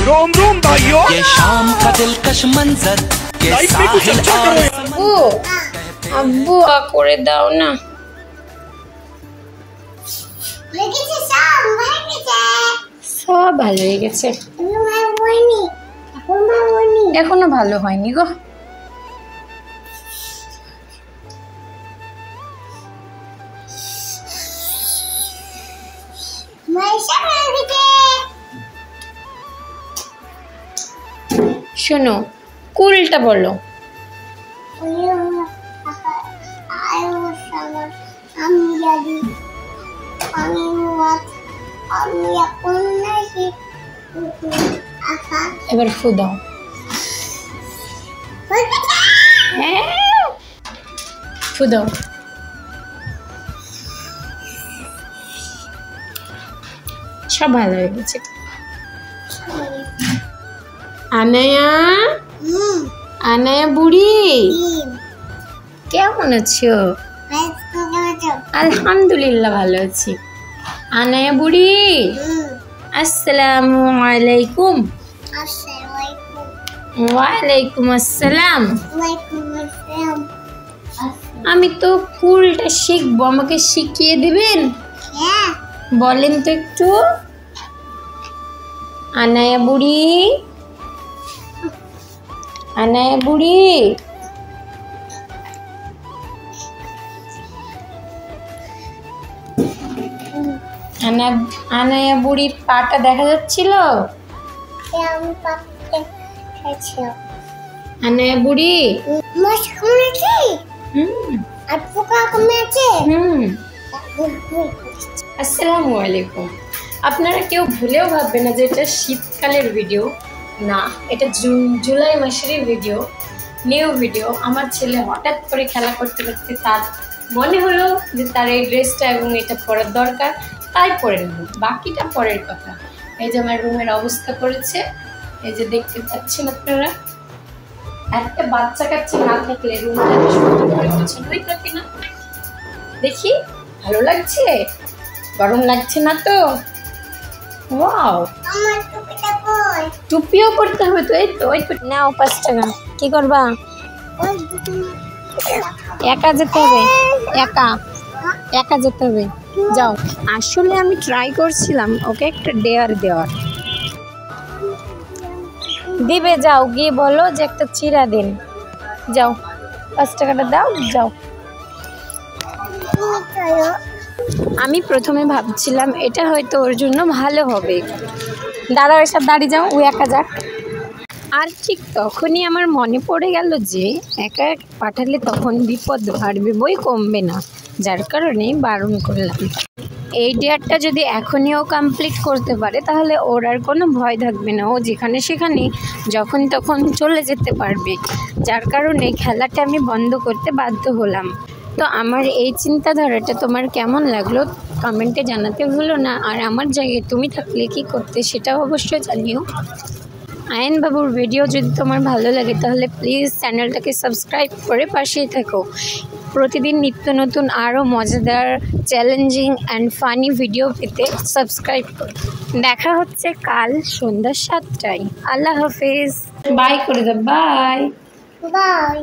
रोम रोम भाइयों, ये शाम का दिलकश मंजर के साहिल और আব্বু করে দাও না। সব ভালো হয়ে গেছে, এখনো ভালো হয়নি গো। শোনো, কুলটা বলো। এবার ফু দাও। ফু দাও। সব ভালো হয়ে গেছে। আনায়া, আনায়া বুড়ি কেমন আছো? আলহামদুলিল্লাহ ভালো আছি। আনায়া বুড়ি আসসালামু আলাইকুম। ওয়ালাইকুম আসসালাম। আমি তো কুলটা শিখবো, আমাকে শিখিয়ে দিবেন? বলেন তো একটু। আনায়া বুড়ি, আনায়া বুড়ি আনায়া বুড়ির পাটা দেখা যাচ্ছিল? আনায়া বুড়ি আসসালামু আলাইকুম। আপনারা কেউ ভুলেও ভাববে না যে এটা শীতকালের ভিডিও, না, এটা জুলাই মাসের ভিডিও, নিউ ভিডিও। আমার ছেলে হঠাৎ করে খেলা করতে করতে তার মনে হলো যে তার এই ড্রেসটা এবং এটা পরার দরকার, তাই পরে নেব, বাকিটা পরের কথা। এই যে আমার রুমের অবস্থা করেছে, এই যে দেখতে পাচ্ছেন আপনারা। একটা বাচ্চা কাচ্চা না থাকলে রুমটা সুন্দর করে গোছানোই থাকে না। দেখি ভালো লাগছে? গরম লাগছে না তো? ওয়াও, টুপিও পরতে হবে তো। এই তো, ওই তো নাও 5 টাকা। কি করবা? একা যেতে হবে, একা একা যেতে হবে, যাও। আসলে আমি ট্রাই করছিলাম ওকে একটা ডেয়ার দেওয়ার। দিবে, যাও গিয়ে বলো যে একটা চিরা দিন, যাও 5 টাকাটা দাও, যাও। আমি প্রথমে ভাবছিলাম এটা হয়তো ওর জন্য ভালো হবে। দাঁড়াও, এসব দাঁড়িয়ে যাও, ও একা যাক। আর ঠিক তখনই আমার মনে পড়ে গেল যে একা পাঠালে তখন বিপদ বাড়বে, বই কমবে না, যার কারণে বারণ করলাম। এই ডেয়ারটা যদি এখনইও কমপ্লিট করতে পারে তাহলে ওর আর কোনো ভয় থাকবে না, ও যেখানে সেখানে যখন তখন চলে যেতে পারবে, যার কারণে খেলাটা আমি বন্ধ করতে বাধ্য হলাম। তো আমার এই চিন্তাধারাটা তোমার কেমন লাগলো কমেন্টে জানাতে ভুলো না। আর আমার জায়গায় তুমি থাকলে কি করতে সেটাও অবশ্যই জানিও। আয়ন বাবুর ভিডিও যদি তোমার ভালো লাগে তাহলে প্লিজ চ্যানেলটাকে সাবস্ক্রাইব করে পাশেই থাকো। প্রতিদিন নিত্য নতুন আরও মজাদার, চ্যালেঞ্জিং অ্যান্ড ফানি ভিডিও পেতে সাবস্ক্রাইব করো। দেখা হচ্ছে কাল সন্ধ্যা 7টায়। আল্লাহ হাফেজ। বাই করে দাও। Bye bye.